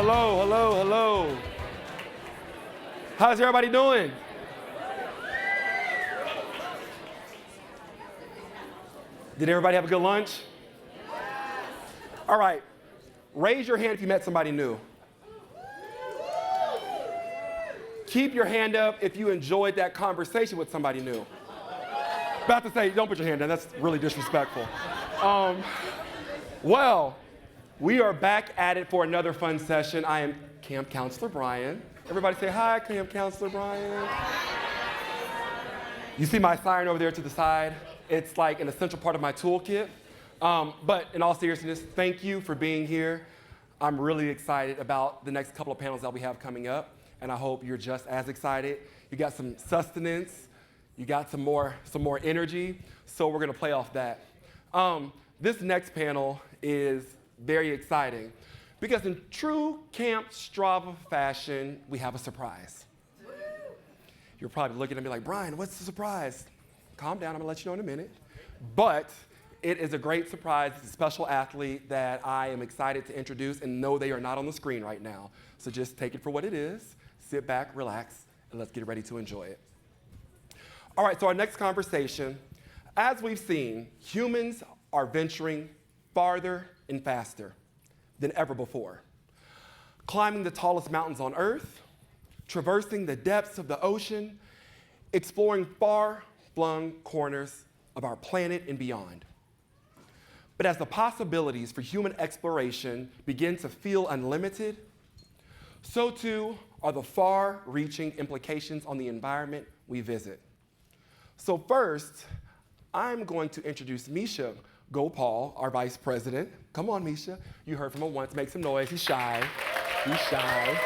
hello, hello, hello. How's everybody doing? Did everybody have a good lunch? All right, raise your hand if you met somebody new. Keep your hand up if you enjoyed that conversation with somebody new. About to say, don't put your hand down, that's really disrespectful. Well, we are back at it for another fun session. I am Camp Counselor Brian. Everybody say hi, Camp Counselor Brian. You see my siren over there to the side? It's like an essential part of my toolkit. But in all seriousness, thank you for being here. I'm really excited about the next couple of panels that we have coming up, and I hope you're just as excited. You got some sustenance, you got some more energy, so we're gonna play off that. This next panel is very exciting because in true Camp Strava fashion, we have a surprise. You're probably looking at me like, Brian, what's the surprise? Calm down, I'm gonna let you know in a minute. But it is a great surprise. It's a special athlete that I am excited to introduce, and no, they are not on the screen right now. So just take it for what it is, sit back, relax, and let's get ready to enjoy it. All right, so our next conversation, as we've seen, humans are venturing farther and faster than ever before. Climbing the tallest mountains on Earth, traversing the depths of the ocean, exploring far-flung corners of our planet and beyond. But as the possibilities for human exploration begin to feel unlimited, so too are the far-reaching implications on the environment we visit. So first, I'm going to introduce Misha Gopaul, our vice president. Come on, Misha. You heard from him once. Make some noise. He's shy. He's shy.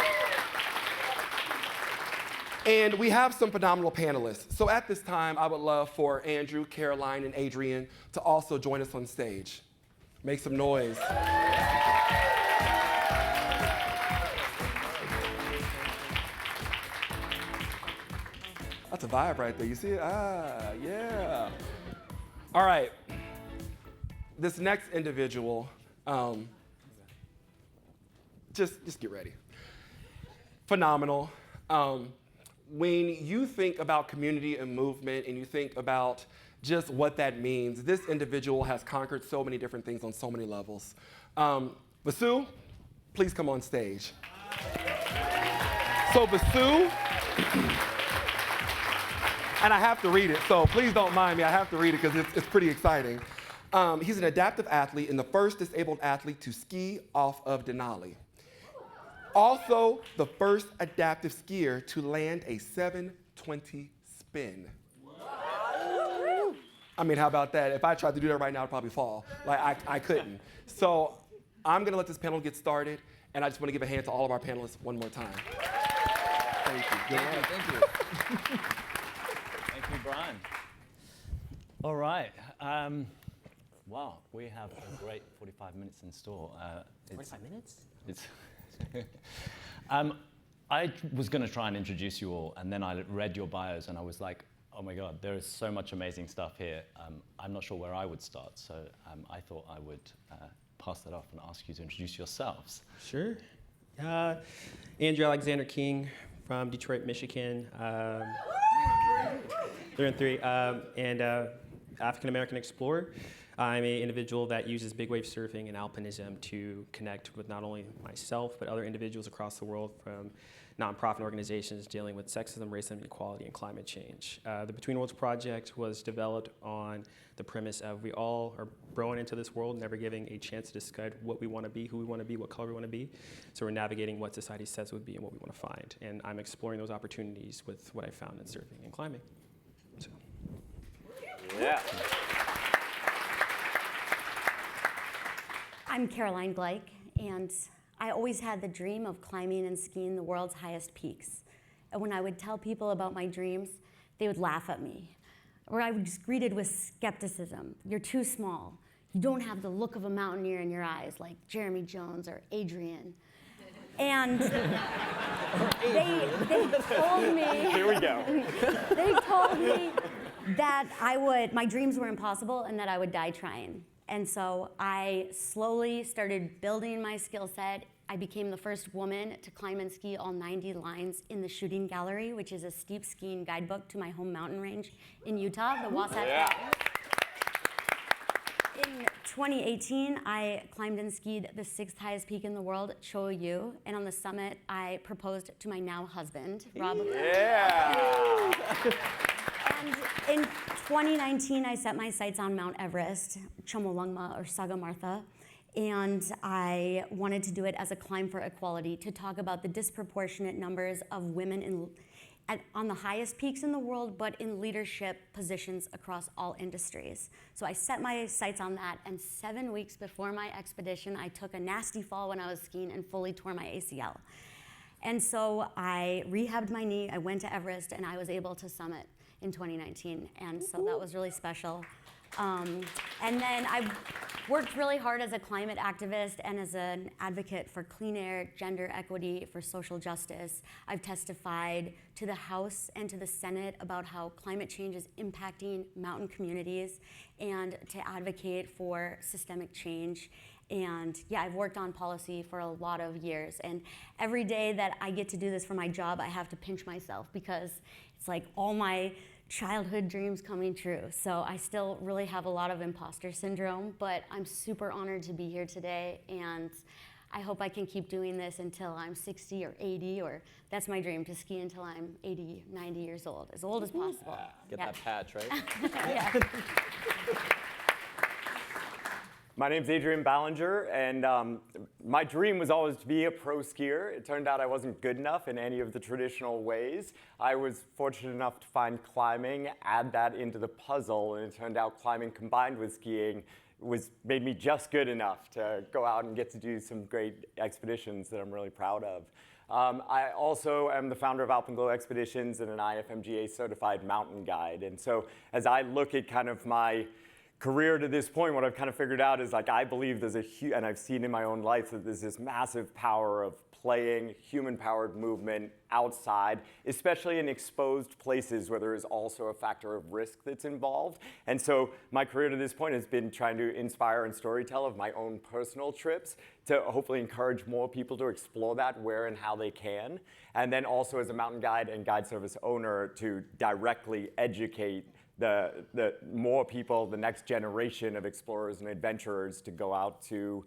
And we have some phenomenal panelists. So at this time, I would love for Andrew, Caroline, and Adrian to also join us on stage. Make some noise. That's a vibe right there. You see it? Ah, yeah. All right. This next individual, just get ready. Phenomenal. When you think about community and movement and you think about just what that means, this individual has conquered so many different things on so many levels. Vasu, please come on stage. So Vasu, and I have to read it, so please don't mind me. I have to read it because it's pretty exciting. He's an adaptive athlete and the first disabled athlete to ski off of Denali. Also, the first adaptive skier to land a 720 spin. Wow. I mean, how about that? If I tried to do that right now, I'd probably fall. Like, I couldn't. So I'm gonna let this panel get started, and I just wanna give a hand to all of our panelists one more time. Thank you. Good luck. Thank you. Thank you, Brian. All right. Wow, we have a great 45 minutes in store. 45 minutes? I was going to try and introduce you all, and then I read your bios, and I was like, oh my God, there is so much amazing stuff here. I'm not sure where I would start, so I thought I would pass that off and ask you to introduce yourselves. Sure. Andrew Alexander King from Detroit, Michigan. 3 and 3, and African-American explorer. I'm an individual that uses big wave surfing and alpinism to connect with not only myself, but other individuals across the world from nonprofit organizations dealing with sexism, racism, inequality, and climate change. The Between Worlds Project was developed on the premise of we all are growing into this world, never giving a chance to decide what we want to be, who we want to be, what color we want to be. So we're navigating what society says would be and what we want to find. And I'm exploring those opportunities with what I found in surfing and climbing. So. Yeah. I'm Caroline Gleich, and I always had the dream of climbing and skiing the world's highest peaks. And when I would tell people about my dreams, they would laugh at me. Or I was greeted with skepticism. You're too small. You don't have the look of a mountaineer in your eyes like Jeremy Jones or Adrian. And they told me, Here we go. They told me that my dreams were impossible and that I would die trying. And so I slowly started building my skill set I became the first woman to climb and ski all 90 lines in the Shooting Gallery, which is a steep skiing guidebook to my home mountain range in Utah, the Wasatch Mountains. In 2018, I climbed and skied the 6th highest peak in the world, Cho-Yu, and on the summit, I proposed to my now husband, Rob. Yeah. And in 2019, I set my sights on Mount Everest, Chomolungma or Sagarmatha, and I wanted to do it as a climb for equality, to talk about the disproportionate numbers of women on the highest peaks in the world, but in leadership positions across all industries. So I set my sights on that, and 7 weeks before my expedition, I took a nasty fall when I was skiing and fully tore my ACL. And so I rehabbed my knee, I went to Everest, and I was able to summit in 2019, and so that was really special. And then I worked really hard as a climate activist and as an advocate for clean air, gender equity, for social justice. I've testified to the House and to the Senate about how climate change is impacting mountain communities and to advocate for systemic change. And yeah, I've worked on policy for a lot of years. And every day that I get to do this for my job, I have to pinch myself because it's like all my childhood dreams coming true. So I still really have a lot of imposter syndrome, but I'm super honored to be here today. And I hope I can keep doing this until I'm 60 or 80, or that's my dream, to ski until I'm 80, 90 years old as possible. Get that patch, right? Yeah. My name's Adrian Ballinger, and my dream was always to be a pro skier. It turned out I wasn't good enough in any of the traditional ways. I was fortunate enough to find climbing, add that into the puzzle, and it turned out climbing combined with skiing made me just good enough to go out and get to do some great expeditions that I'm really proud of. I also am the founder of Alpenglow Expeditions and an IFMGA certified mountain guide. And so as I look at kind of my career to this point, what I've kind of figured out is, like, I believe there's and I've seen in my own life that there's this massive power of playing human-powered movement outside, especially in exposed places where there is also a factor of risk that's involved. And so my career to this point has been trying to inspire and storytell of my own personal trips to hopefully encourage more people to explore that where and how they can. And then also as a mountain guide and guide service owner to directly educate the more people, the next generation of explorers and adventurers, to go out to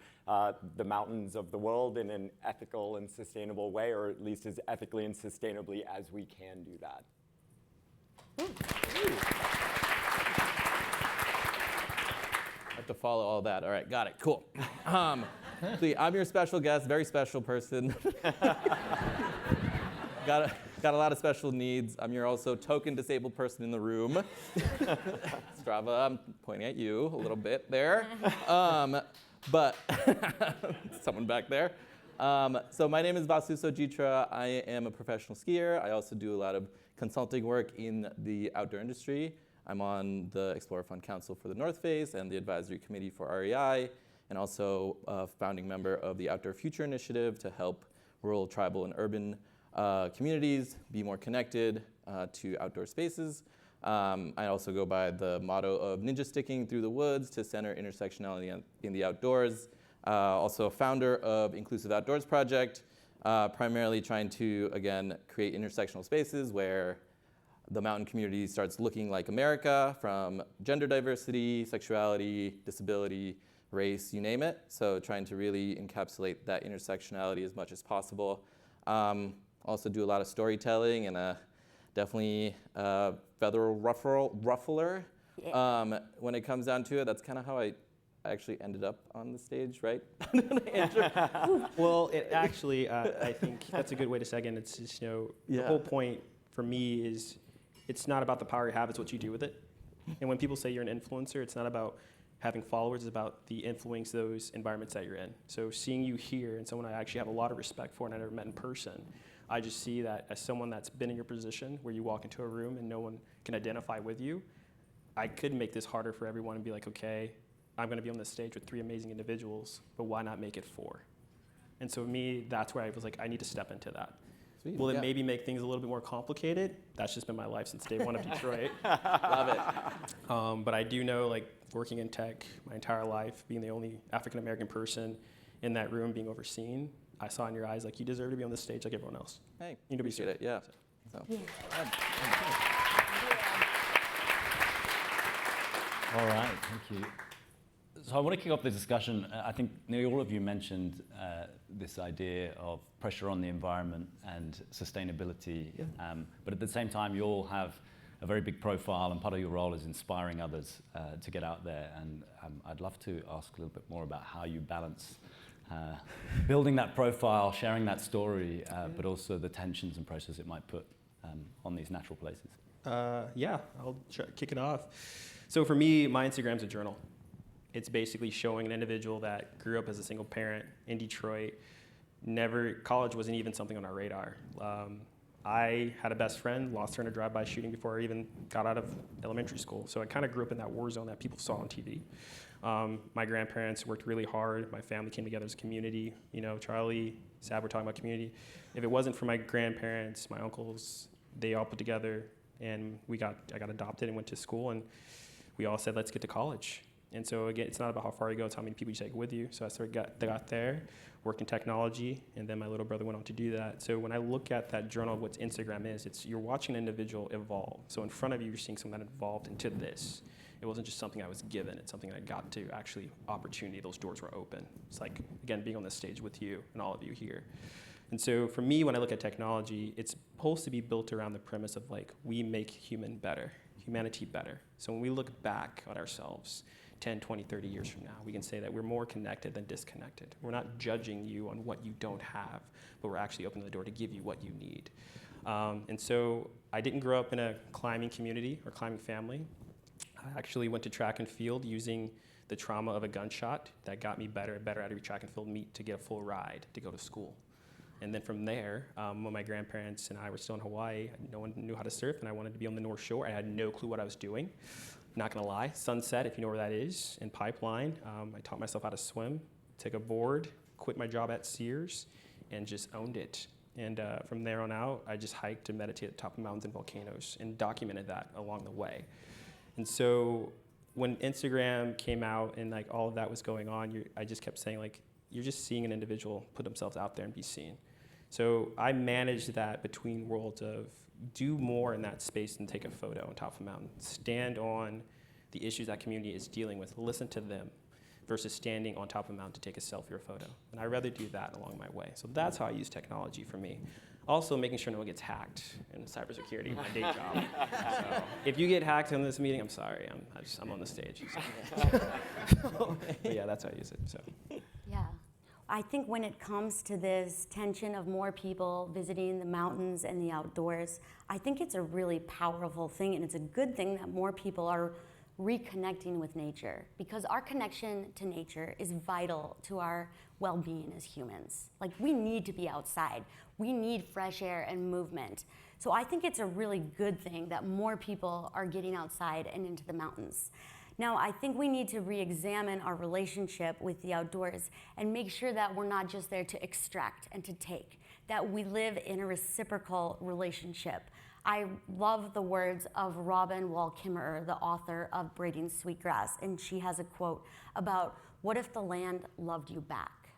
the mountains of the world in an ethical and sustainable way, or at least as ethically and sustainably as we can do that. I have to follow all that. All right, got it, cool. I'm your special guest, very special person. Got a lot of special needs. I'm your also token disabled person in the room. Strava, I'm pointing at you a little bit there. But someone back there. So my name is Vasu Sojitra. I am a professional skier. I also do a lot of consulting work in the outdoor industry. I'm on the Explorer Fund Council for the North Face and the advisory committee for REI, and also a founding member of the Outdoor Future Initiative to help rural, tribal, and urban communities be more connected to outdoor spaces. I also go by the motto of ninja sticking through the woods to center intersectionality in the outdoors. Also a founder of Inclusive Outdoors Project, primarily trying to, again, create intersectional spaces where the mountain community starts looking like America, from gender diversity, sexuality, disability, race, you name it. So trying to really encapsulate that intersectionality as much as possible. Also do a lot of storytelling, and definitely feather ruffler. Yeah. When it comes down to it, that's kind of how I actually ended up on the stage, right? Well, it actually, I think that's a good way to say it. It's just, the whole point for me is it's not about the power you have, it's what you do with it. And when people say you're an influencer, it's not about having followers, it's about the influence those environments that you're in. So seeing you here, and someone I actually have a lot of respect for and I never met in person, I just see that as someone that's been in your position where you walk into a room and no one can identify with you. I could make this harder for everyone and be like, okay, I'm going to be on this stage with 3 amazing individuals, but why not make it 4? And so me, that's where I was like, I need to step into that. Sweet. Will it maybe make things a little bit more complicated? That's just been my life since day one of Detroit. Love it. But I do know, like, working in tech my entire life, being the only African-American person in that room being overseen, I saw in your eyes, like, you deserve to be on this stage like everyone else. Hey, You need to be appreciate it. Yeah. So. All right, thank you. So I want to kick off the discussion. I think nearly all of you mentioned this idea of pressure on the environment and sustainability, but at the same time, you all have a very big profile, and part of your role is inspiring others to get out there. And I'd love to ask a little bit more about how you balance building that profile, sharing that story, but also the tensions and pressures it might put on these natural places. Yeah, I'll kick it off. So for me, my Instagram's a journal. It's basically showing an individual that grew up as a single parent in Detroit. College wasn't even something on our radar. I had a best friend, lost her in a drive-by shooting before I even got out of elementary school. So I kind of grew up in that war zone that people saw on TV. My grandparents worked really hard. My family came together as a community. You know, Charlie, Sab, we're talking about community. If it wasn't for my grandparents, my uncles, they all put together, and I got adopted and went to school, and we all said, let's get to college. And so again, it's not about how far you go, it's how many people you take with you. So I sort of got there, worked in technology, and then my little brother went on to do that. So when I look at that journal of what Instagram is, you're watching an individual evolve. So in front of you, you're seeing someone that evolved into this. It wasn't just something I was given, it's something I got to actually opportunity, those doors were open. It's like, again, being on this stage with you and all of you here. And so for me, when I look at technology, it's supposed to be built around the premise of like, we make humanity better. So when we look back at ourselves, 10, 20, 30 years from now, we can say that we're more connected than disconnected. We're not judging you on what you don't have, but we're actually opening the door to give you what you need. And so I didn't grow up in a climbing community or climbing family. I actually went to track and field using the trauma of a gunshot that got me better and better at every track and field meet to get a full ride to go to school. And then from there, when my grandparents and I were still in Hawaii, no one knew how to surf, and I wanted to be on the North Shore. I had no clue what I was doing. Not gonna lie, Sunset, if you know where that is, in Pipeline. I taught myself how to swim, took a board, quit my job at Sears, and just owned it. And from there on out, I just hiked and meditated at the top of mountains and volcanoes and documented that along the way. And so when Instagram came out and like all of that was going on, I just kept saying like, you're just seeing an individual put themselves out there and be seen. So I managed that between worlds of do more in that space than take a photo on top of a mountain. Stand on the issues that community is dealing with, listen to them, versus standing on top of a mountain to take a selfie or photo. And I'd rather do that along my way. So that's how I use technology for me. Also making sure no one gets hacked in cybersecurity, my day job. So if you get hacked in this meeting, I'm sorry, I'm on the stage. So. But yeah, that's how I use it. So. Yeah. I think when it comes to this tension of more people visiting the mountains and the outdoors, I think it's a really powerful thing, and it's a good thing that more people are reconnecting with nature, because our connection to nature is vital to our well-being as humans. Like, we need to be outside. We need fresh air and movement. So I think it's a really good thing that more people are getting outside and into the mountains. Now, I think we need to re-examine our relationship with the outdoors and make sure that we're not just there to extract and to take, that we live in a reciprocal relationship. I love the words of Robin Wall Kimmerer, the author of Braiding Sweetgrass, and she has a quote about, what if the land loved you back?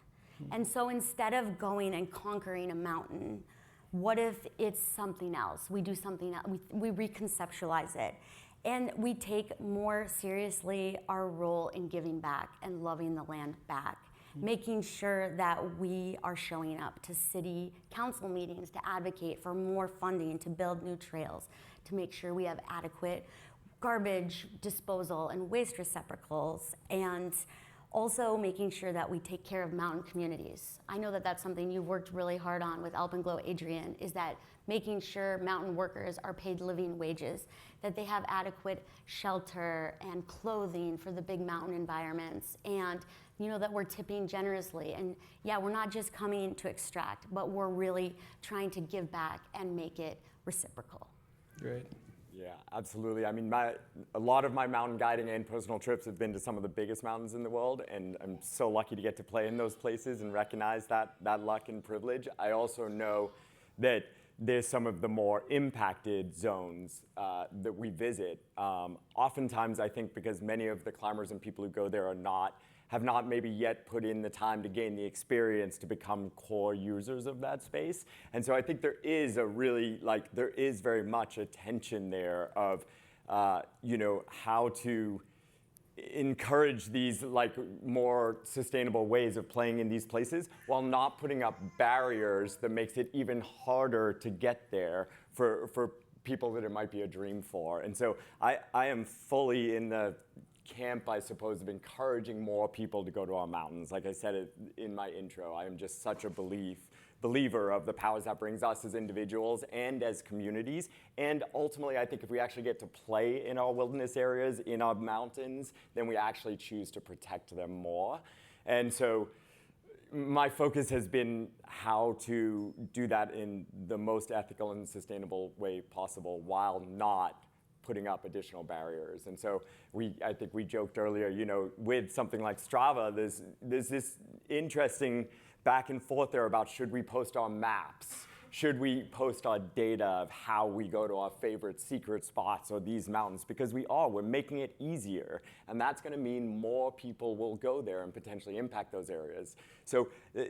And so instead of going and conquering a mountain, what if it's something else? We do something else, we reconceptualize it. And we take more seriously our role in giving back and loving the land back, making sure that we are showing up to city council meetings to advocate for more funding, to build new trails, to make sure we have adequate garbage disposal and waste receptacles, and also making sure that we take care of mountain communities. I know that that's something you've worked really hard on with Alpenglow, Adrian, is that making sure mountain workers are paid living wages, that they have adequate shelter and clothing for the big mountain environments, and you know that we're tipping generously. And yeah, we're not just coming to extract, but we're really trying to give back and make it reciprocal. Great. Yeah, absolutely. I mean, a lot of my mountain guiding and personal trips have been to some of the biggest mountains in the world, and I'm so lucky to get to play in those places and recognize that luck and privilege. I also know that there's some of the more impacted zones that we visit. Oftentimes, I think because many of the climbers and people who go there have not maybe yet put in the time to gain the experience to become core users of that space. And so I think there is there is very much a tension there of, how to encourage these more sustainable ways of playing in these places while not putting up barriers that makes it even harder to get there for people that it might be a dream for. And so I am fully in the camp, I suppose, of encouraging more people to go to our mountains. Like I said in my intro, I am just such a believer of the powers that brings us as individuals and as communities. And ultimately, I think if we actually get to play in our wilderness areas, in our mountains, then we actually choose to protect them more. And so my focus has been how to do that in the most ethical and sustainable way possible while not putting up additional barriers. And so I think we joked earlier, with something like Strava, there's this interesting back and forth there about should we post our maps? Should we post our data of how we go to our favorite secret spots or these mountains? Because we're making it easier. And that's going to mean more people will go there and potentially impact those areas. So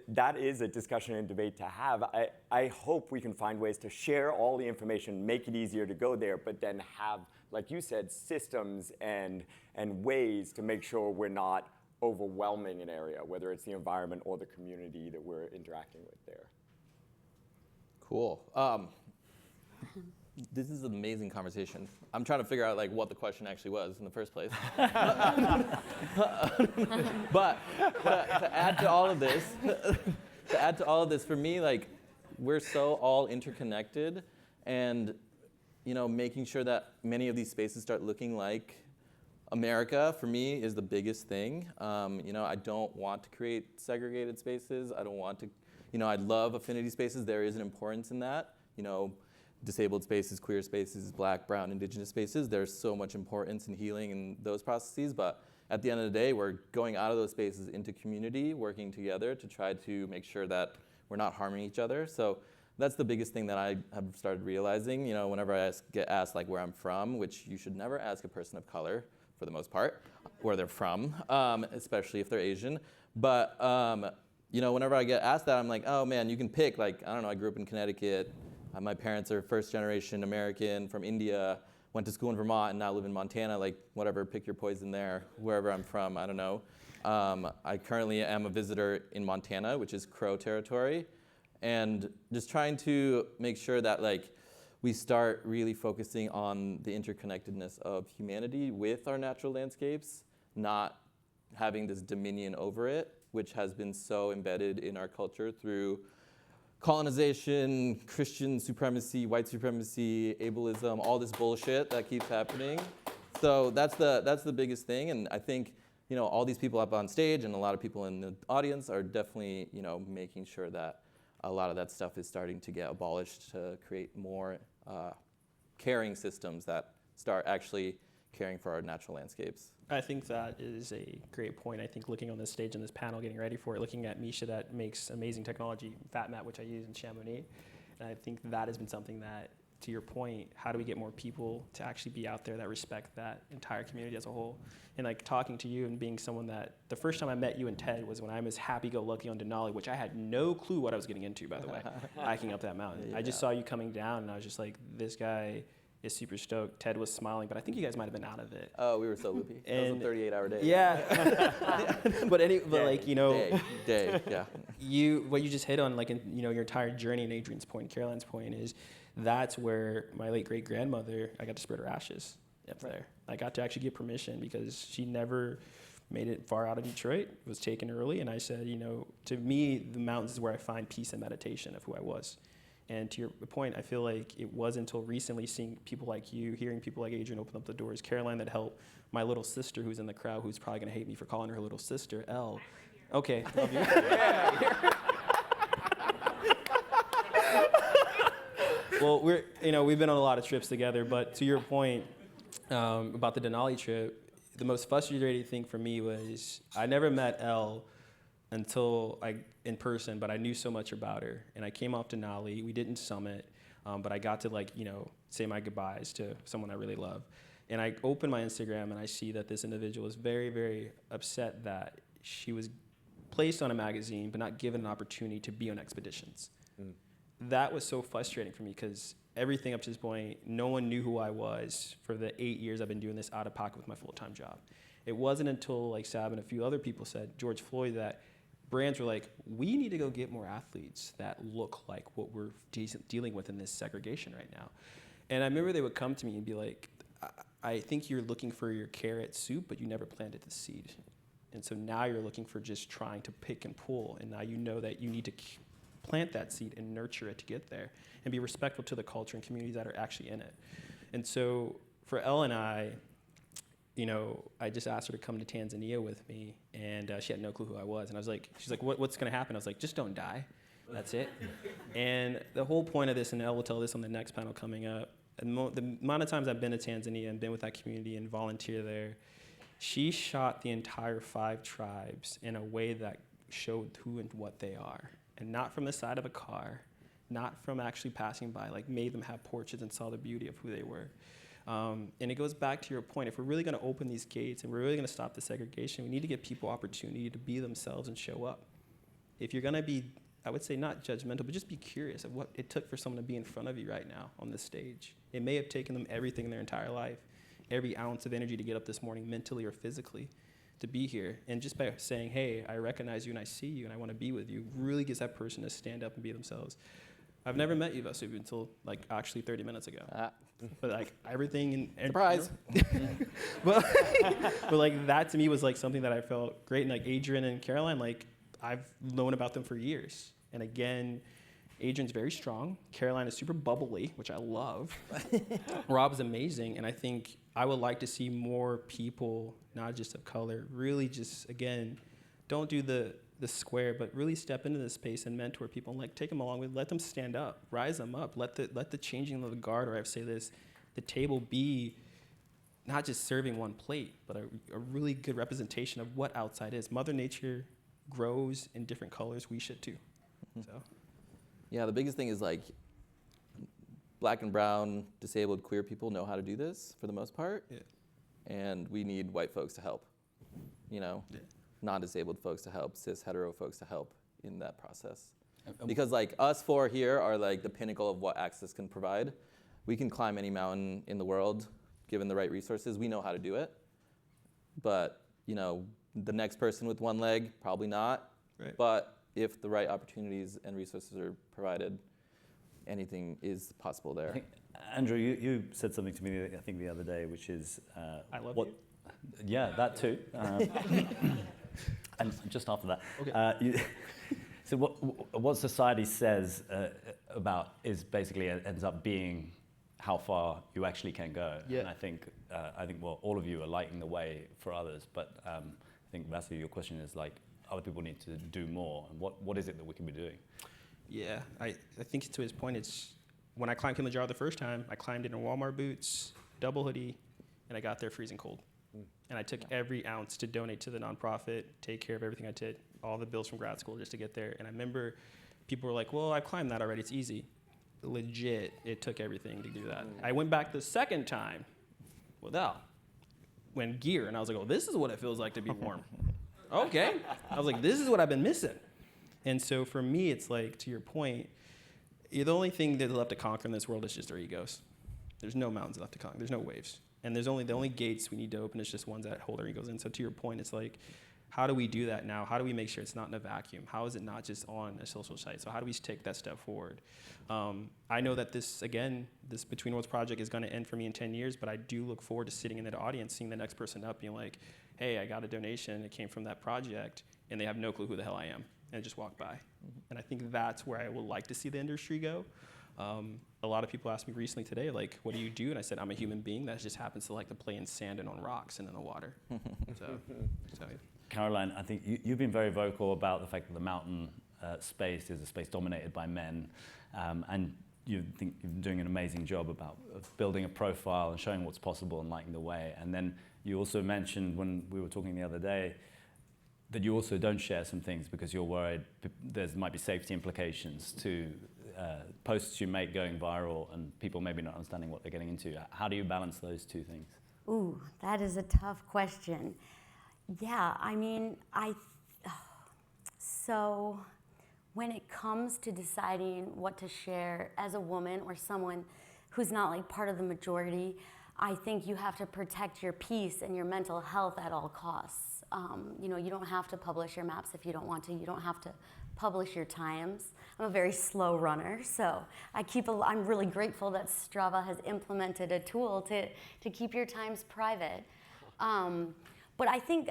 that is a discussion and debate to have. I hope we can find ways to share all the information, make it easier to go there, but then have, like you said, systems and ways to make sure we're not overwhelming an area, whether it's the environment or the community that we're interacting with there. Cool. This is an amazing conversation. I'm trying to figure out what the question actually was in the first place. But to add to all of this, for me, we're so all interconnected, and making sure that many of these spaces start looking like America, for me, is the biggest thing. I don't want to create segregated spaces. I don't want to. I love affinity spaces. There is an importance in that. Disabled spaces, queer spaces, Black, brown, indigenous spaces. There's so much importance in healing in those processes. But at the end of the day, we're going out of those spaces into community, working together to try to make sure that we're not harming each other. So that's the biggest thing that I have started realizing. Whenever I get asked where I'm from, which you should never ask a person of color for the most part, where they're from, especially if they're Asian. But whenever I get asked that, I'm like, oh man, you can pick. I don't know, I grew up in Connecticut. My parents are first generation American from India, went to school in Vermont and now live in Montana. Whatever, pick your poison there, wherever I'm from, I don't know. I currently am a visitor in Montana, which is Crow territory. And just trying to make sure that we start really focusing on the interconnectedness of humanity with our natural landscapes, not having this dominion over it, which has been so embedded in our culture through colonization, Christian supremacy, white supremacy, ableism, all this bullshit that keeps happening. So that's the biggest thing, and I think all these people up on stage and a lot of people in the audience are definitely making sure that a lot of that stuff is starting to get abolished to create more caring systems that start actually caring for our natural landscapes. I think that is a great point. I think looking on this stage in this panel, getting ready for it, looking at Misha that makes amazing technology, FatMat, which I use in Chamonix, and I think that has been something that, to your point, how do we get more people to actually be out there that respect that entire community as a whole? And talking to you and being someone that, the first time I met you and Ted was when I was happy-go-lucky on Denali, which I had no clue what I was getting into, by the way, hiking up that mountain. Yeah. I just saw you coming down and I was just like, this guy is super stoked. Ted was smiling, but I think you guys might have been out of it. Oh, we were so loopy. It was a 38-hour day. Yeah. but Day, yeah. What you just hit on, in your entire journey, and Adrian's point, Caroline's point, is that's where my late great grandmother, I got to spread her ashes up there. I got to actually get permission because she never made it far out of Detroit, was taken early, and I said, to me, the mountains is where I find peace and meditation of who I was. And to your point, I feel like it wasn't until recently seeing people like you, hearing people like Adrian open up the doors, Caroline that helped my little sister who's in the crowd, who's probably going to hate me for calling her little sister, Elle. Okay, love you. Well, we've been on a lot of trips together, but to your point about the Denali trip, the most frustrating thing for me was I never met Elle until in person, but I knew so much about her. And I came off Denali, we didn't summit. But I got to say my goodbyes to someone I really love. And I open my Instagram and I see that this individual is very, very upset that she was placed on a magazine but not given an opportunity to be on expeditions. That was so frustrating for me because everything up to this point, no one knew who I was for the 8 years I've been doing this out of pocket with my full-time job. It wasn't until Sab and a few other people said, George Floyd, that brands were like, we need to go get more athletes that look like what we're dealing with in this segregation right now. And I remember they would come to me and be like, I think you're looking for your carrot soup, but you never planted the seed. And so now you're looking for just trying to pick and pull, and now you know that you need to plant that seed and nurture it to get there and be respectful to the culture and communities that are actually in it. And so for Elle and I just asked her to come to Tanzania with me, and she had no clue who I was. And I was like, she's like, what's gonna happen? I was like, just don't die, that's it. And the whole point of this, and Elle will tell this on the next panel coming up, the amount of times I've been to Tanzania and been with that community and volunteer there, she shot the entire 5 tribes in a way that showed who and what they are. And not from the side of a car, not from actually passing by, made them have portraits and saw the beauty of who they were. And it goes back to your point, if we're really gonna open these gates and we're really gonna stop the segregation, we need to give people opportunity to be themselves and show up. If you're gonna be, I would say not judgmental, but just be curious of what it took for someone to be in front of you right now on this stage. It may have taken them everything in their entire life, every ounce of energy to get up this morning mentally or physically to be here. And just by saying, hey, I recognize you and I see you and I want to be with you, really gets that person to stand up and be themselves. I've never met you, Vasuvi, until actually 30 minutes ago. But everything and Surprise. but that to me was something that I felt great. And Adrian and Caroline, I've known about them for years. And again, Adrian's very strong. Caroline is super bubbly, which I love. Rob is amazing. And I think I would like to see more people, not just of color, really just, again, don't do the square, but really step into this space and mentor people and take them along with, let them stand up, rise them up, let the changing of the guard, or I say this, the table be not just serving one plate, but a really good representation of what outside is. Mother Nature grows in different colors, we should too. So. Yeah, the biggest thing is black and brown, disabled, queer people know how to do this for the most part. Yeah. And we need white folks to help, Yeah. Non-disabled folks to help, cis hetero folks to help in that process. Because us 4 here are the pinnacle of what Access can provide. We can climb any mountain in the world, given the right resources. We know how to do it. But, the next person with 1 leg, probably not. Right. But if the right opportunities and resources are provided, anything is possible there. I think, Andrew, you said something to me, I think, the other day, which is... I love you. Yeah, that too. And just after that. Okay. So what society says about is basically ends up being how far you actually can go. Yeah. And I think all of you are lighting the way for others. But I think, Vasu, your question is other people need to do more. And what is it that we can be doing? Yeah, I think to his point, it's when I climbed Kilimanjaro the first time, I climbed it in Walmart boots, double hoodie, and I got there freezing cold. And I took every ounce to donate to the nonprofit, take care of everything I did, all the bills from grad school just to get there. And I remember people were like, well, I've climbed that already, it's easy. Legit, it took everything to do that. I went back the second time without, when gear, and I was like, oh, this is what it feels like to be warm. Okay. I was like, this is what I've been missing. And so for me, it's to your point, the only thing that's left to conquer in this world is just our egos. There's no mountains left to conquer, there's no waves. And the only gates we need to open is just ones that hold our egos in. So to your point, it's how do we do that now? How do we make sure it's not in a vacuum? How is it not just on a social site? So how do we take that step forward? I know that this Between Worlds project is going to end for me in 10 years, but I do look forward to sitting in the audience, seeing the next person up, being like, hey, I got a donation, it came from that project, and they have no clue who the hell I am, and just walk by. And I think that's where I would like to see the industry go. A lot of people asked me recently today, what do you do? And I said, I'm a human being that just happens to play in sand and on rocks and in the water. So yeah. Caroline, I think you've been very vocal about the fact that the mountain space is a space dominated by men, and you think you're doing an amazing job of building a profile and showing what's possible and lighting the way. And then you also mentioned when we were talking the other day that you also don't share some things because you're worried there might be safety implications to posts you make going viral and people maybe not understanding what they're getting into. How do you balance those two things? Ooh, that is a tough question. Yeah, I mean, so when it comes to deciding what to share as a woman or someone who's not like part of the majority, I think you have to protect your peace and your mental health at all costs. You know, you don't have to publish your maps if you don't want to. You don't have to publish your times. I'm a very slow runner, so I'm really grateful that Strava has implemented a tool to keep your times private. But I think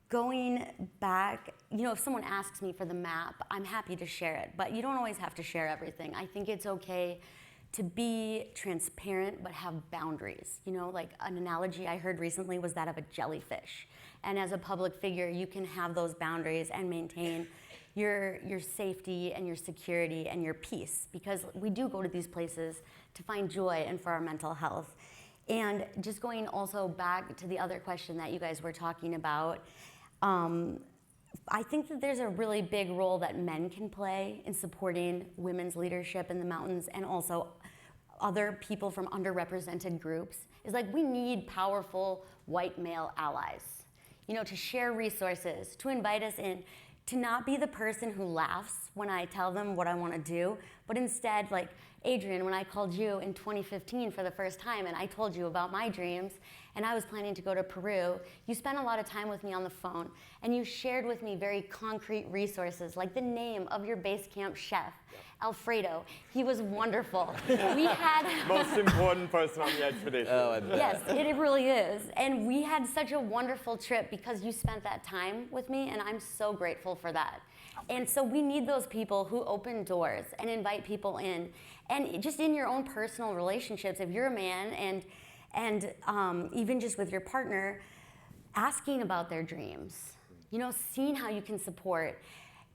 going back, you know, if someone asks me for the map, I'm happy to share it, but you don't always have to share everything. I think it's okay to be transparent but have boundaries. You know, like an analogy I heard recently was that of a jellyfish. And as a public figure, you can have those boundaries and maintain your safety and your security and your peace, because we do go to these places to find joy and for our mental health. And just going also back to the other question that you guys were talking about, I think that there's a really big role that men can play in supporting women's leadership in the mountains, and also other people from underrepresented groups. Is like, we need powerful white male allies, you know, to share resources, to invite us in, to not be the person who laughs when I tell them what I want to do, but instead, like Adrian, when I called you in 2015 for the first time and I told you about my dreams and I was planning to go to Peru, you spent a lot of time with me on the phone and you shared with me very concrete resources, like the name of your base camp chef, Alfredo. He was wonderful. We had Most important person on the expedition. Yes, it really is. And we had such a wonderful trip because you spent that time with me, and I'm so grateful for that. And so we need those people who open doors and invite people in. And just in your own personal relationships, if you're a man and even just with your partner, asking about their dreams, you know, seeing how you can support,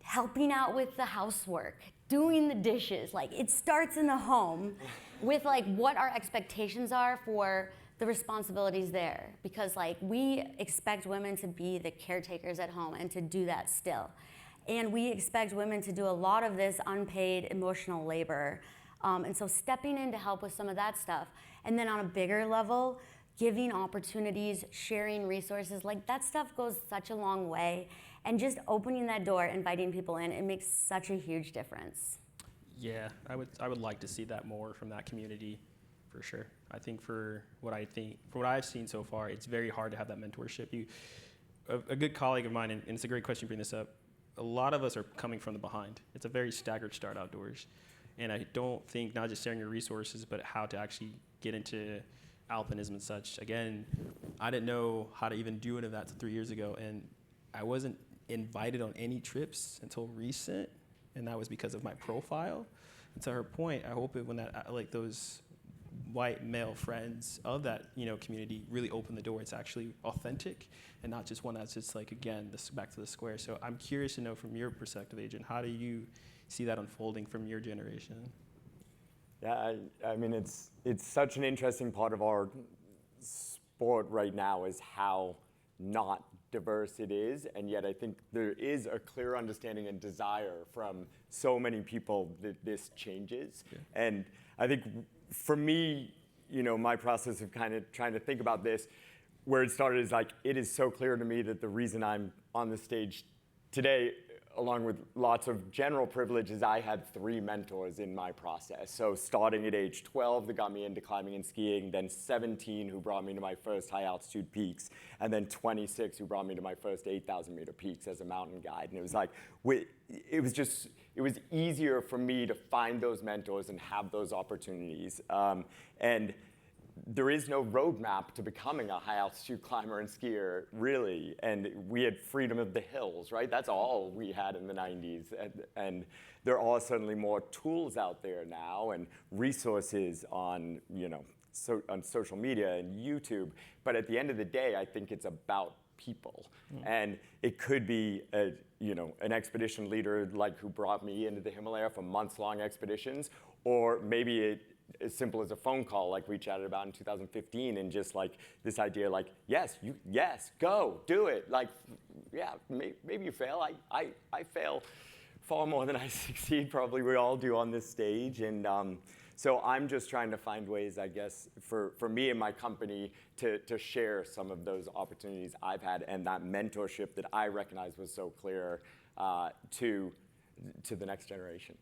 helping out with the housework, doing the dishes. Like, it starts in the home with like what our expectations are for the responsibilities there, because like we expect women to be the caretakers at home and to do that still. And we expect women to do a lot of this unpaid emotional labor. And so stepping in to help with some of that stuff. And then on a bigger level, giving opportunities, sharing resources, like that stuff goes such a long way. And just opening that door, inviting people in, it makes such a huge difference. Yeah, I would like to see that more from that community, for sure. I think for what I've seen so far, it's very hard to have that mentorship. A good colleague of mine, and it's a great question to bring this up, a lot of us are coming from the behind. It's a very staggered start outdoors. And I don't think not just sharing your resources, but how to actually get into alpinism and such. Again, I didn't know how to even do any of that 3 years ago, and I wasn't invited on any trips until recent, and that was because of my profile. And to her point, I hope when that, like those white male friends of that, you know, community really open the door. It's actually authentic and not just one that's just like, again, this back to the square. So I'm curious to know from your perspective, Adrian, how do you see that unfolding from your generation? Yeah, I mean, it's such an interesting part of our sport right now is how not diverse it is, and yet I think there is a clear understanding and desire from so many people that this changes. Yeah. And I think for me, you know, my process of kind of trying to think about this, where it started is like, it is so clear to me that the reason I'm on the stage today, along with lots of general privileges, I had 3 mentors in my process. So starting at age 12, that got me into climbing and skiing, then 17, who brought me to my first high altitude peaks, and then 26, who brought me to my first 8,000 meter peaks as a mountain guide. And it was like, it was easier for me to find those mentors and have those opportunities. And there is no roadmap to becoming a high altitude climber and skier, really. And we had freedom of the hills, right? That's all we had in the 90s. And there are certainly more tools out there now and resources on, you know, on social media and YouTube. But at the end of the day, I think it's about people. And it could be an expedition leader like who brought me into the Himalaya for months-long expeditions, or maybe as simple as a phone call like we chatted about in 2015, and just like this idea like, yes, go, do it. Like, yeah, maybe you fail. I fail far more than I succeed. Probably we all do on this stage. And so I'm just trying to find ways, I guess, for me and my company to share some of those opportunities I've had and that mentorship that I recognize was so clear to the next generation.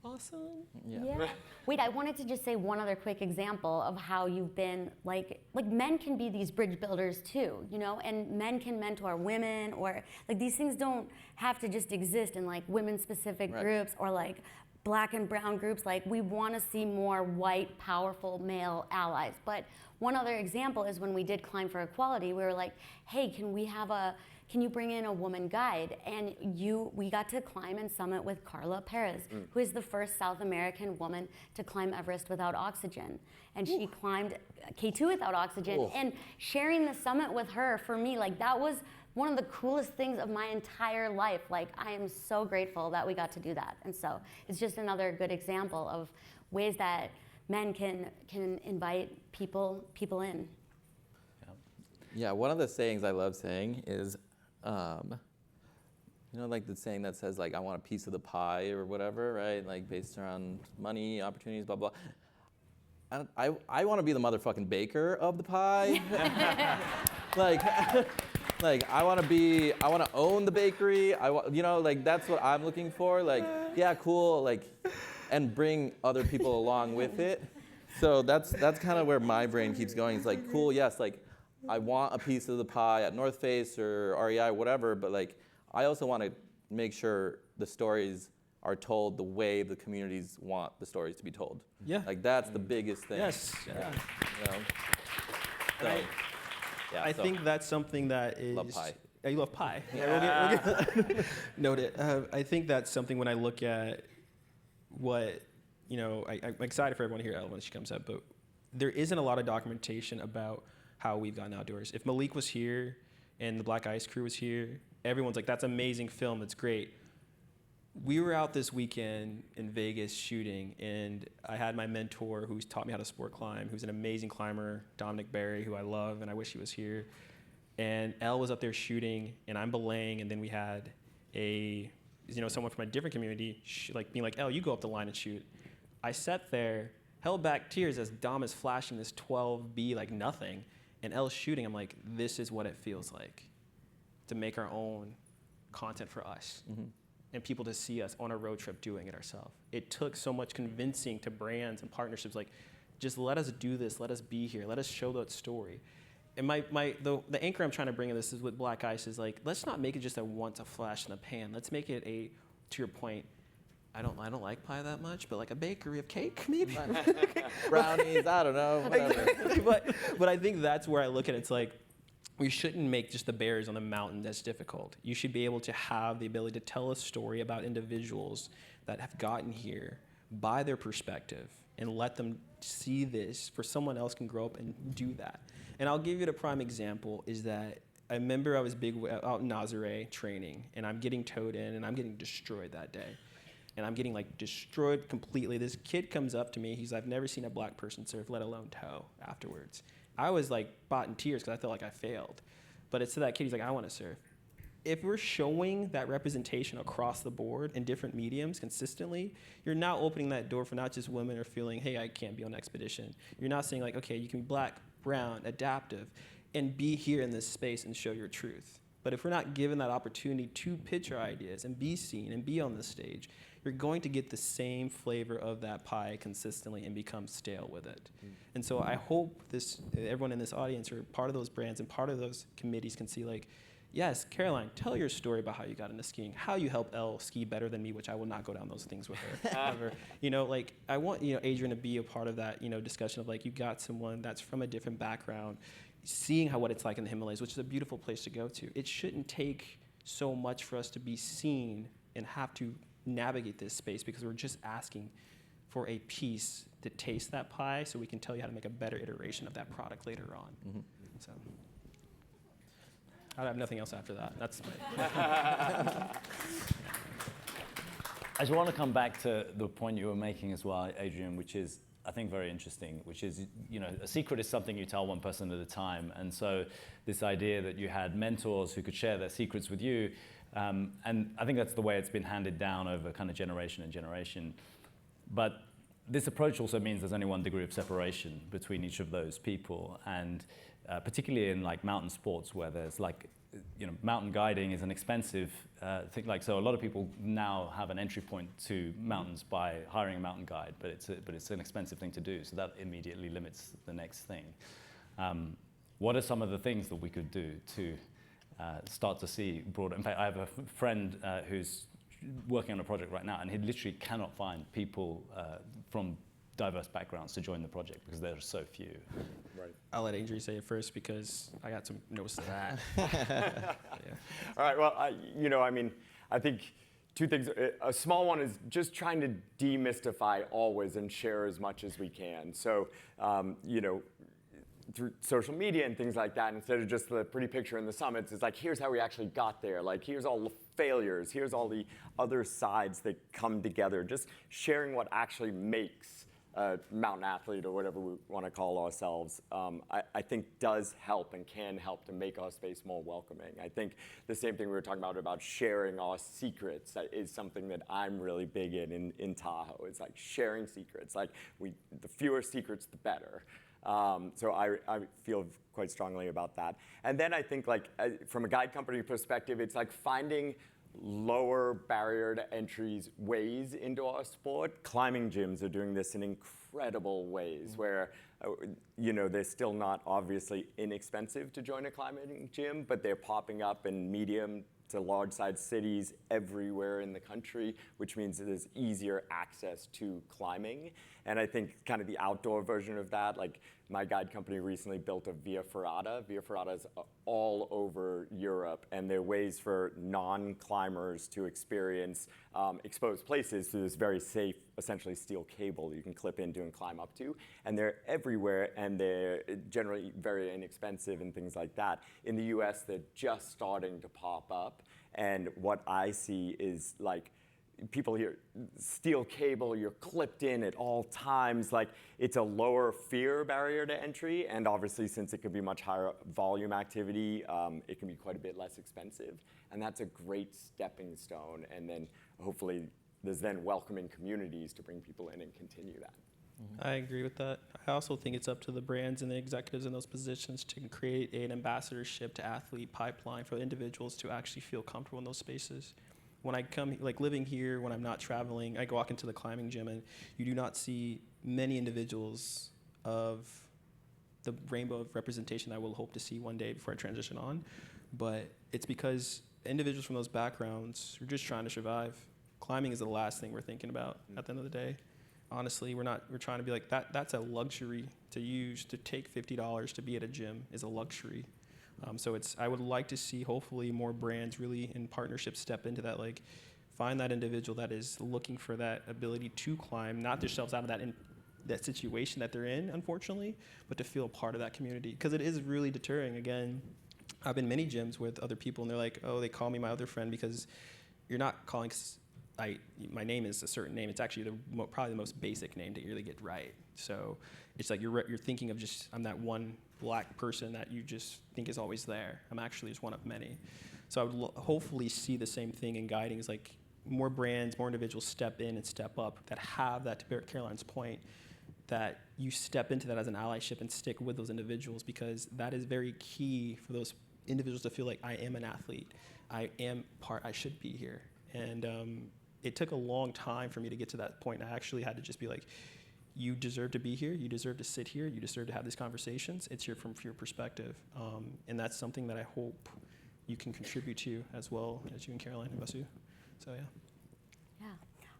Awesome. Yeah. Wait, I wanted to just say one other quick example of how you've been like men can be these bridge builders too, you know, and men can mentor women, or like these things don't have to just exist in like women specific groups or like Black and brown groups. Like we want to see more white, powerful male allies. But one other example is when we did Climb for Equality, we were like, hey, can you bring in a woman guide? And we got to climb and summit with Carla Perez, who is the first South American woman to climb Everest without oxygen. And she climbed K2 without oxygen. And sharing the summit with her, for me, like that was one of the coolest things of my entire life. Like I am so grateful that we got to do that. And so it's just another good example of ways that men can invite people in. Yeah, one of the sayings I love saying is, you know, like the saying that says like, I want a piece of the pie or whatever, right? Like based around money, opportunities, blah, blah. I want to be the motherfucking baker of the pie. Like I want to own the bakery. You know, like that's what I'm looking for. Like, yeah, cool. Like, and bring other people along with it. So that's kind of where my brain keeps going. It's like, cool, yes, like I want a piece of the pie at North Face or REI, whatever, but like I also want to make sure the stories are told the way the communities want the stories to be told. Yeah. Like that's the biggest thing. Yes. Yeah. You know? So, yeah, I think that's something that is. Love pie. Yeah, you love pie. Yeah, we'll get noted. I think that's something when I look at what, you know, I'm excited for everyone to hear Ella when she comes up, but there isn't a lot of documentation about how we've gotten outdoors. If Malik was here and the Black Ice crew was here, everyone's like, that's amazing film, it's great. We were out this weekend in Vegas shooting, and I had my mentor who's taught me how to sport climb, who's an amazing climber, Dominic Barry, who I love, and I wish he was here. And Elle was up there shooting, and I'm belaying, and then we had someone from a different community being like, Elle, you go up the line and shoot. I sat there, held back tears as Dom is flashing this 12B like nothing, and Elle's shooting. I'm like, this is what it feels like to make our own content for us. Mm-hmm. And people to see us on a road trip doing it ourselves. It took so much convincing to brands and partnerships, like, just let us do this, let us be here, let us show that story. And the anchor I'm trying to bring in this is with Black Ice is like, let's not make it just a flash in the pan. Let's make it to your point, I don't like pie that much, but like a bakery of cake, maybe? Brownies, I don't know, whatever. but I think that's where I look at it. It's like, we shouldn't make just the barriers on the mountain that's difficult. You should be able to have the ability to tell a story about individuals that have gotten here by their perspective and let them see this for someone else can grow up and do that. And I'll give you the prime example is that I remember I was out in Nazare training, and I'm getting towed in, and I'm getting destroyed that day. And I'm getting like destroyed completely. This kid comes up to me. He's, I've never seen a black person surf, let alone tow afterwards. I was like bought in tears because I felt like I failed. But it's to that kid, he's like, I want to surf. If we're showing that representation across the board in different mediums consistently, you're now opening that door for not just women who are feeling, hey, I can't be on expedition. You're now saying like, okay, you can be black, brown, adaptive, and be here in this space and show your truth. But if we're not given that opportunity to pitch our ideas and be seen and be on the stage, you're going to get the same flavor of that pie consistently and become stale with it. And so I hope everyone in this audience or part of those brands and part of those committees can see like, yes, Caroline, tell your story about how you got into skiing, how you helped Elle ski better than me, which I will not go down those things with her ever. Like I want, Adrian to be a part of that, discussion of like, you got someone that's from a different background, seeing what it's like in the Himalayas, which is a beautiful place to go to. It shouldn't take so much for us to be seen and have to navigate this space because we're just asking for a piece to taste that pie so we can tell you how to make a better iteration of that product later on. Mm-hmm. So I have nothing else after that. That's I just want to come back to the point you were making as well, Adrian, which is I think, very interesting, which is, a secret is something you tell one person at a time. And so this idea that you had mentors who could share their secrets with you, and I think that's the way it's been handed down over kind of generation and generation. But this approach also means there's only one degree of separation between each of those people. And particularly in like mountain sports where there's like, mountain guiding is an expensive thing. So a lot of people now have an entry point to mountains by hiring a mountain guide, but it's an expensive thing to do. So that immediately limits the next thing. What are some of the things that we could do to start to see broader? In fact, I have a friend who's working on a project right now, and he literally cannot find people from diverse backgrounds to join the project because there are so few. Right. I'll let Adrian say it first because I got some notes to that. Yeah. All right, well, I think two things. A small one is just trying to demystify always and share as much as we can. So, through social media and things like that, instead of just the pretty picture in the summits, it's like, here's how we actually got there. Like, here's all the failures. Here's all the other sides that come together. Just sharing what actually makes mountain athlete or whatever we want to call ourselves, I think does help and can help to make our space more welcoming. I think the same thing we were talking about sharing our secrets is something that I'm really big in Tahoe. It's like sharing secrets. Like the fewer secrets, the better. So I feel quite strongly about that. And then I think from a guide company perspective, it's like finding lower barrier to entries ways into our sport. Climbing gyms are doing this in incredible ways where, they're still not obviously inexpensive to join a climbing gym, but they're popping up in medium to large-sized cities everywhere in the country, which means there's easier access to climbing. And I think kind of the outdoor version of that, like my guide company recently built a Via Ferrata. Via Ferrata is all over Europe, and there are ways for non-climbers to experience exposed places through this very safe, essentially steel cable you can clip into and climb up to. And they're everywhere, and they're generally very inexpensive and things like that. In the US, they're just starting to pop up. And what I see is like, people hear steel cable, you're clipped in at all times. Like, it's a lower fear barrier to entry. And obviously, since it could be much higher volume activity, it can be quite a bit less expensive. And that's a great stepping stone. And then hopefully there's then welcoming communities to bring people in and continue that. I agree with that. I also think it's up to the brands and the executives in those positions to create an ambassadorship to athlete pipeline for individuals to actually feel comfortable in those spaces. When I come, like living here, when I'm not traveling, I walk into the climbing gym and you do not see many individuals of the rainbow of representation that I will hope to see one day before I transition on. But it's because individuals from those backgrounds are just trying to survive. Climbing is the last thing we're thinking about at the end of the day. Honestly, we're trying to be like, that's a luxury to use. To take $50 to be at a gym is a luxury. So I would like to see hopefully more brands really in partnership step into that, like find that individual that is looking for that ability to climb, not themselves out of that situation that they're in, unfortunately, but to feel a part of that community. Because it is really deterring. Again, I've been in many gyms with other people and they're like, oh, they call me my other friend because you're not calling, my name is a certain name. It's actually probably the most basic name to really get right. So it's like you're thinking of just, I'm that one black person that you just think is always there. I'm actually just one of many. So I would hopefully see the same thing in guiding, is like more brands, more individuals step in and step up that have that, to Caroline's point, that you step into that as an allyship and stick with those individuals, because that is very key for those individuals to feel like I am an athlete. I should be here. And it took a long time for me to get to that point. I actually had to just be like, you deserve to be here. You deserve to sit here. You deserve to have these conversations. It's here from your perspective. And that's something that I hope you can contribute to as well as you and Caroline and Basu. So, yeah. Yeah.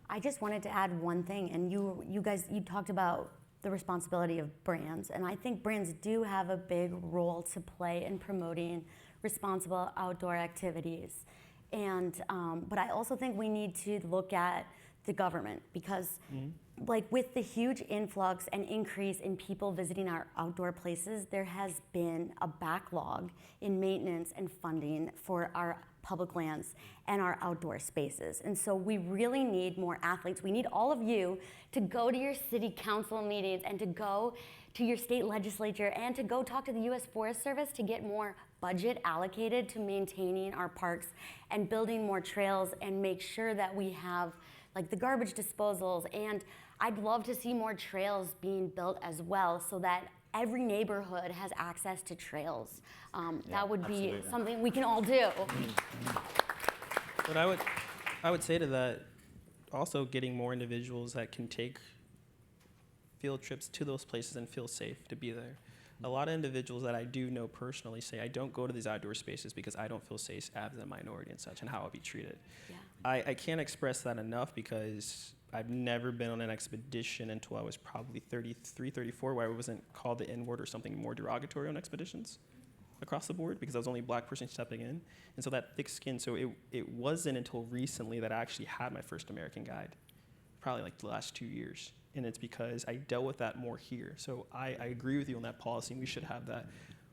I just wanted to add one thing. And you guys talked about the responsibility of brands. And I think brands do have a big role to play in promoting responsible outdoor activities. And but I also think we need to look at the government, because like with the huge influx and increase in people visiting our outdoor places, there has been a backlog in maintenance and funding for our public lands and our outdoor spaces. And so we really need more athletes. We need all of you to go to your city council meetings and to go to your state legislature and to go talk to the U.S. Forest Service to get more budget allocated to maintaining our parks and building more trails and make sure that we have like the garbage disposals. And I'd love to see more trails being built as well so that every neighborhood has access to trails. That would be something we can all do. But I would say to that, also getting more individuals that can take field trips to those places and feel safe to be there. A lot of individuals that I do know personally say, I don't go to these outdoor spaces because I don't feel safe as a minority and such, and how I'll be treated. Yeah. I can't express that enough because I've never been on an expedition until I was probably 33, 34, where I wasn't called the N-word or something more derogatory on expeditions across the board because I was the only black person stepping in. And so that thick skin, so it wasn't until recently that I actually had my first American guide, probably like the last 2 years. And it's because I dealt with that more here. So I agree with you on that policy, and we should have that.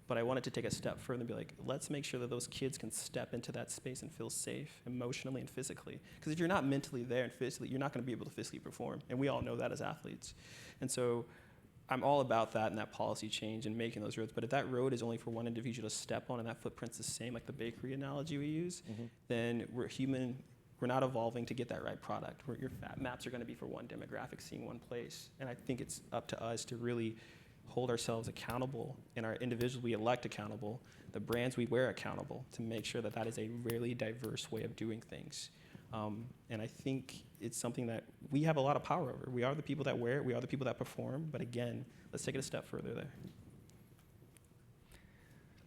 But I wanted to take a step further and be like, let's make sure that those kids can step into that space and feel safe emotionally and physically. Because if you're not mentally there and physically, you're not going to be able to physically perform. And we all know that as athletes. And so I'm all about that and that policy change and making those roads. But if that road is only for one individual to step on and that footprint's the same, like the bakery analogy we use, then we're human. We're not evolving to get that right product. Your maps are going to be for one demographic, seeing one place. And I think it's up to us to really hold ourselves accountable and our individuals we elect accountable, the brands we wear accountable, to make sure that that is a really diverse way of doing things. And I think it's something that we have a lot of power over. We are the people that wear it. We are the people that perform. But again, let's take it a step further there.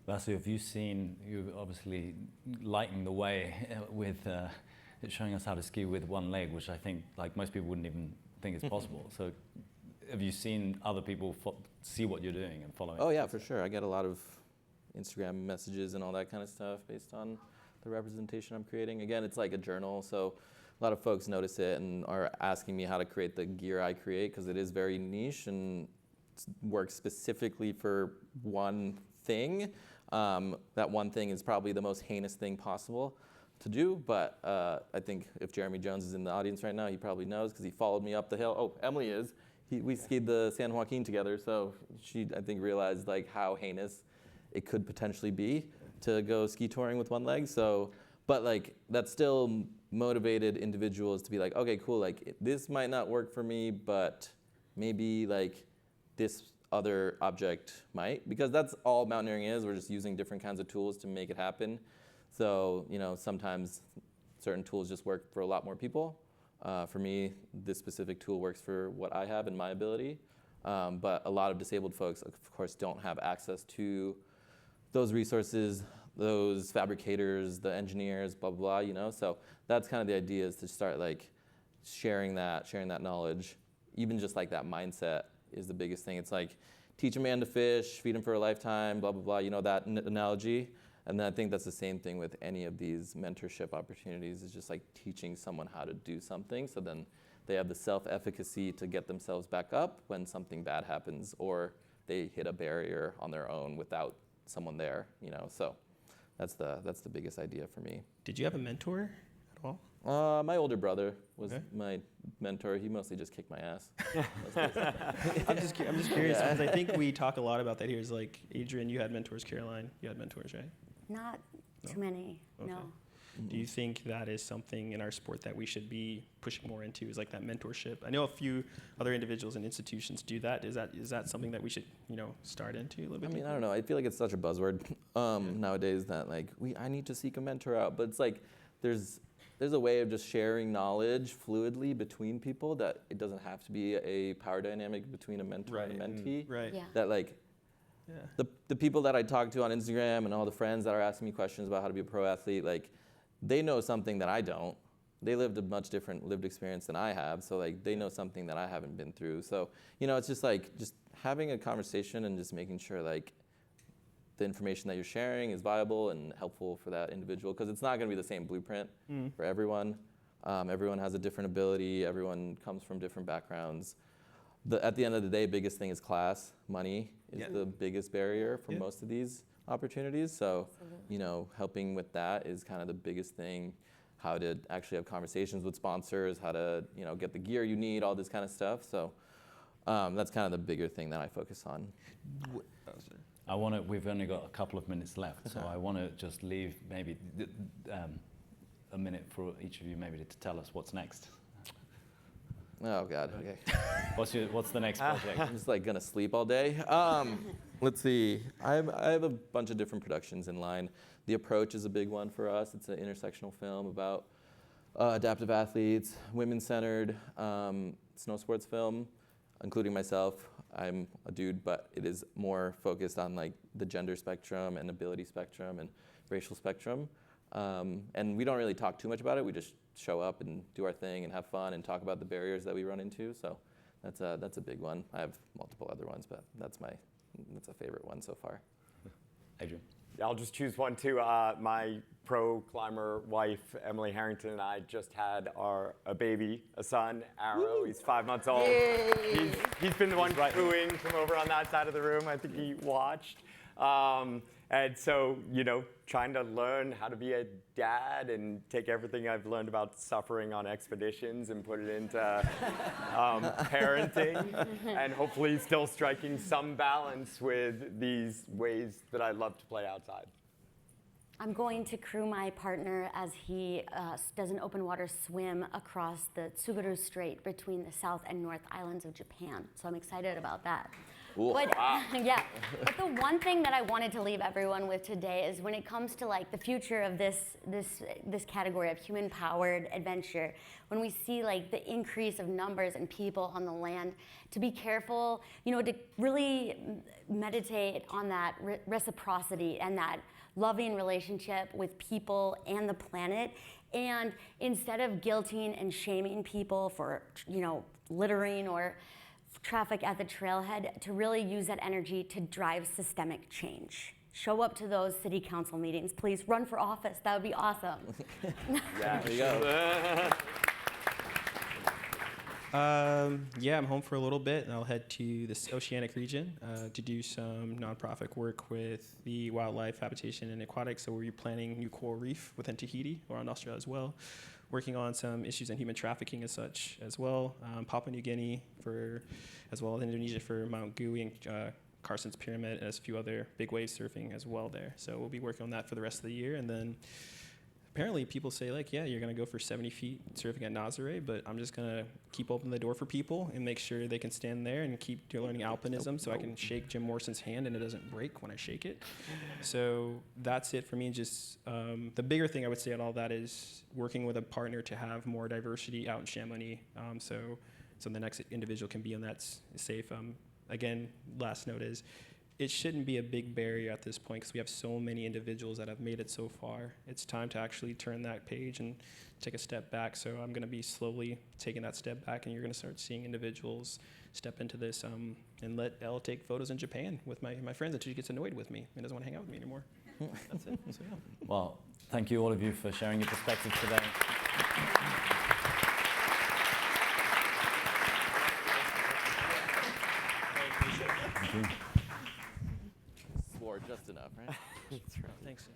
Vasu, have you seen, you obviously lighting the way with showing us how to ski with one leg, which I think like most people wouldn't even think is possible. So have you seen other people see what you're doing and following? Oh yeah, for sure. I get a lot of Instagram messages and all that kind of stuff based on the representation I'm creating. Again, it's like a journal, so a lot of folks notice it and are asking me how to create the gear I create, because it is very niche and works specifically for one thing. That one thing is probably the most heinous thing possible to do, but I think if Jeremy Jones is in the audience right now, he probably knows because he followed me up the hill. Oh, Emily is. We skied the San Joaquin together, so she, I think, realized like how heinous it could potentially be to go ski touring with one leg. So, but like that still motivated individuals to be like, okay, cool, like this might not work for me, but maybe like this other object might, because that's all mountaineering is. We're just using different kinds of tools to make it happen. So, you know, sometimes certain tools just work for a lot more people. For me, this specific tool works for what I have and my ability. But a lot of disabled folks, of course, don't have access to those resources, those fabricators, the engineers, blah, blah, blah, you know? So that's kind of the idea, is to start like sharing that knowledge. Even just like that mindset is the biggest thing. It's like, teach a man to fish, feed him for a lifetime, blah, blah, blah, you know, that analogy. And then I think that's the same thing with any of these mentorship opportunities, is just like teaching someone how to do something, so then they have the self-efficacy to get themselves back up when something bad happens or they hit a barrier on their own without someone there, you know. So that's the biggest idea for me. Did you have a mentor at all? My older brother was my mentor. He mostly just kicked my ass. I'm just curious, because I think we talk a lot about that here. Is like, Adrian, you had mentors. Caroline, you had mentors, right? Not too many, Okay. no. Do you think that is something in our sport that we should be pushing more into, is like that mentorship? I know a few other individuals and institutions do that. Is that something that we should, you know, start into a little bit? I mean, I don't know. I feel like it's such a buzzword nowadays that like I need to seek a mentor out, but it's like there's a way of just sharing knowledge fluidly between people, that it doesn't have to be a power dynamic between a mentor and a mentee. Right. Yeah. That like the people that I talk to on Instagram and all the friends that are asking me questions about how to be a pro athlete, like they know something that I don't. They lived a much different lived experience than I have, so like they know something that I haven't been through. So, you know, it's just like just having a conversation and just making sure like the information that you're sharing is viable and helpful for that individual, because it's not going to be the same blueprint for everyone. Everyone has a different ability. Everyone comes from different backgrounds. At the end of the day, biggest thing is class. Money is the biggest barrier for most of these opportunities. So, helping with that is kind of the biggest thing. How to actually have conversations with sponsors, how to, get the gear you need, all this kind of stuff. So that's kind of the bigger thing that I focus on. We've only got a couple of minutes left, so I want to just leave maybe a minute for each of you maybe to tell us what's next. Oh God, okay. What's the next project? I'm just gonna sleep all day. Let's see, I have a bunch of different productions in line. The Approach is a big one for us. It's an intersectional film about adaptive athletes, women-centered snow sports film, including myself. I'm a dude, but it is more focused on the gender spectrum and ability spectrum and racial spectrum. And we don't really talk too much about it. We just show up and do our thing and have fun and talk about the barriers that we run into. So that's a big one. I have multiple other ones, but that's a favorite one so far. Adrian. Yeah, I'll just choose one too. My pro climber wife, Emily Harrington, and I just had a baby, a son, Arrow. He's 5 months old. He's been the one cooing from over on that side of the room. I think he watched. And so, trying to learn how to be a dad and take everything I've learned about suffering on expeditions and put it into parenting, and hopefully still striking some balance with these ways that I love to play outside. I'm going to crew my partner as he does an open water swim across the Tsugaru Strait between the South and North Islands of Japan. So I'm excited about that. Cool. But, yeah, but the one thing that I wanted to leave everyone with today is when it comes to the future of this category of human-powered adventure, when we see the increase of numbers and people on the land, to be careful, to really meditate on that reciprocity and that loving relationship with people and the planet. And instead of guilting and shaming people for, littering or traffic at the trailhead, to really use that energy to drive systemic change. Show up to those city council meetings. Please run for office. That would be awesome. Yeah, There you go. I'm home for a little bit, and I'll head to this oceanic region to do some nonprofit work with the Wildlife Habitation and Aquatics. So we'll be planting new coral reef within Tahiti, around Australia as well. Working on some issues in human trafficking as such as well. Papua New Guinea as well as Indonesia for Mount Gui and Carson's Pyramid, and a few other big wave surfing as well there. So we'll be working on that for the rest of the year, and then apparently people say you're gonna go for 70 feet surfing at Nazare, but I'm just gonna keep opening the door for people and make sure they can stand there and keep learning alpinism so I can shake Jim Morrison's hand and it doesn't break when I shake it. So that's it for me. Just the bigger thing I would say on all that is working with a partner to have more diversity out in Chamonix, so the next individual can be on that safe. Again, last note is, it shouldn't be a big barrier at this point because we have so many individuals that have made it so far. It's time to actually turn that page and take a step back. So I'm going to be slowly taking that step back, and you're going to start seeing individuals step into this and let Elle take photos in Japan with my friends until she gets annoyed with me and doesn't want to hang out with me anymore. That's it. So, yeah. Well, thank you all of you for sharing your perspectives today. Thank you. Swore just enough, right? Thanks.